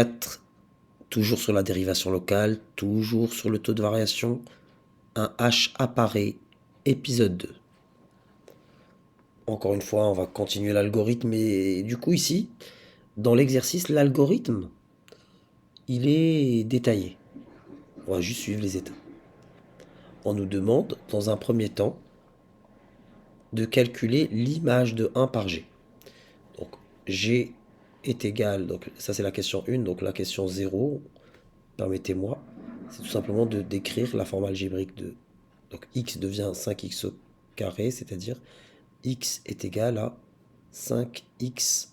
4, toujours sur la dérivation locale, toujours sur le taux de variation. Un H apparaît, épisode 2. Encore une fois, on va continuer l'algorithme et du coup ici, dans l'exercice, l'algorithme, il est détaillé. On va juste suivre les étapes. On nous demande, dans un premier temps, de calculer l'image de 1 par G. Donc G est égal, donc ça c'est la question 1, donc la question 0, permettez-moi, c'est tout simplement de décrire la forme algébrique de... Donc x devient 5x au carré, c'est-à-dire x est égal à 5x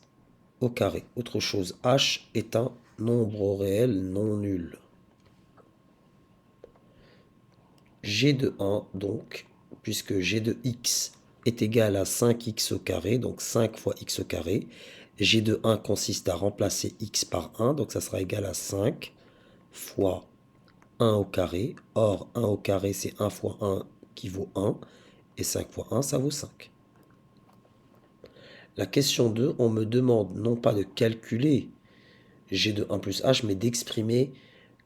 au carré. Autre chose, h est un nombre réel non nul. G de 1, donc, puisque G de x est égal à 5x au carré, donc 5 fois x au carré, G de 1 consiste à remplacer x par 1, donc ça sera égal à 5 fois 1 au carré. Or, 1 au carré, c'est 1 fois 1 qui vaut 1, et 5 fois 1, ça vaut 5. La question 2, on me demande non pas de calculer G de 1 plus h, mais d'exprimer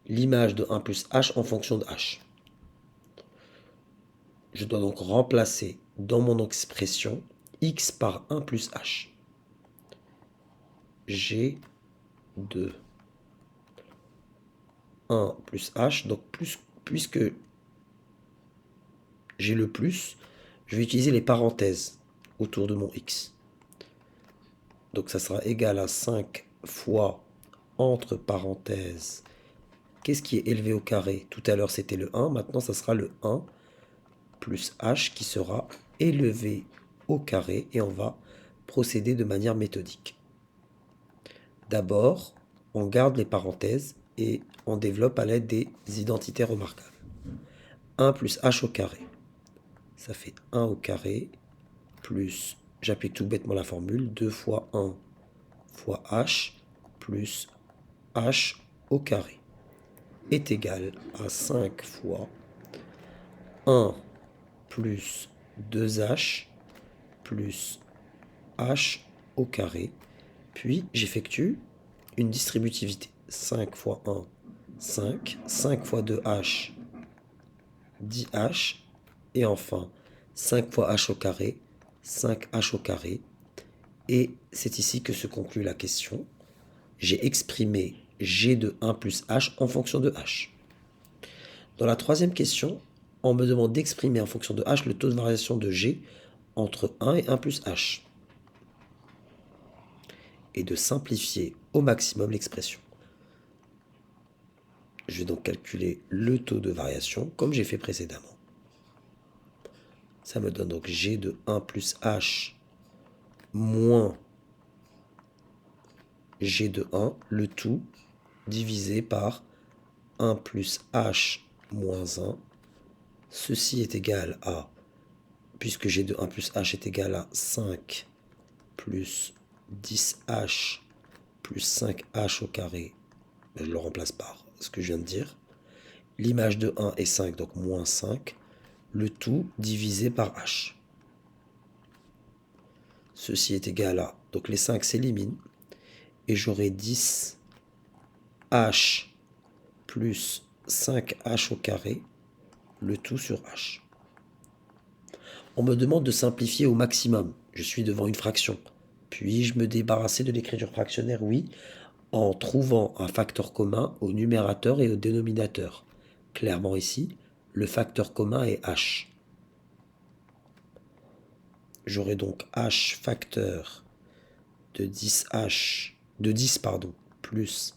l'image de 1 plus h en fonction de h. Je dois donc remplacer dans mon expression x par 1 plus h. G de 1 plus h, donc puisque j'ai le plus, je vais utiliser les parenthèses autour de mon x. Donc ça sera égal à 5 fois, entre parenthèses, qu'est-ce qui est élevé au carré? Tout à l'heure c'était le 1, maintenant ça sera le 1 plus h qui sera élevé au carré, et on va procéder de manière méthodique. D'abord, on garde les parenthèses et on développe à l'aide des identités remarquables. 1 plus h au carré, ça fait 1 au carré, plus, j'applique tout bêtement la formule, 2 fois 1 fois h, plus h au carré, est égal à 5 fois 1 plus 2h plus h au carré, puis j'effectue une distributivité. 5 fois 1, 5, 5 fois 2h, 10h, et enfin 5 fois h au carré, 5h au carré, et c'est ici que se conclut la question. J'ai exprimé g de 1 plus h en fonction de h. Dans la troisième question, on me demande d'exprimer en fonction de h le taux de variation de g entre 1 et 1 plus h, et de simplifier au maximum l'expression. Je vais donc calculer le taux de variation comme j'ai fait précédemment. Ça me donne donc g de 1 plus h moins g de 1, le tout divisé par 1 plus h moins 1. Ceci est égal à, puisque g de 1 plus h est égal à 5 plus 10h plus 5h au carré, je le remplace par ce que je viens de dire. L'image de 1 est 5, donc moins 5. Le tout divisé par h. Ceci est égal à, donc les 5 s'éliminent, et j'aurai 10h plus 5h au carré, le tout sur h. On me demande de simplifier au maximum. Je suis devant une fraction. Puis-je me débarrasser de l'écriture fractionnaire? Oui, en trouvant un facteur commun au numérateur et au dénominateur. Clairement ici, le facteur commun est h. J'aurai donc h facteur de 10 plus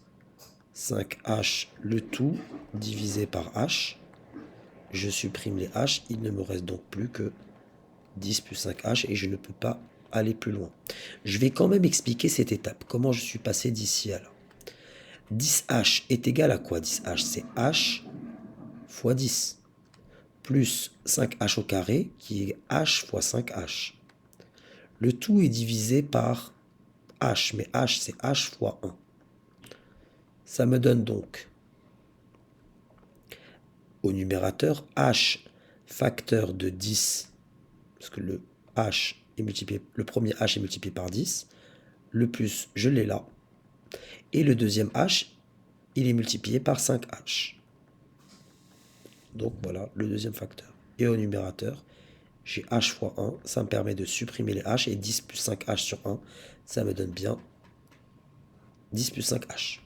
5h, le tout divisé par h. Je supprime les h, il ne me reste donc plus que 10 plus 5h, et je ne peux pas aller plus loin. Je vais quand même expliquer cette étape, comment je suis passé d'ici à là. 10h est égal à quoi? 10h, c'est h fois 10, plus 5h au carré, qui est h fois 5h. Le tout est divisé par h, mais h, c'est h fois 1. Ça me donne donc, au numérateur, h facteur de 10, parce que le h est multiplié, le premier h est multiplié par 10, le plus, je l'ai là, et le deuxième h il est multiplié par 5h. Donc voilà le deuxième facteur. Et au numérateur, j'ai h fois 1, ça me permet de supprimer les h, et 10 plus 5h sur 1, ça me donne bien 10 plus 5h.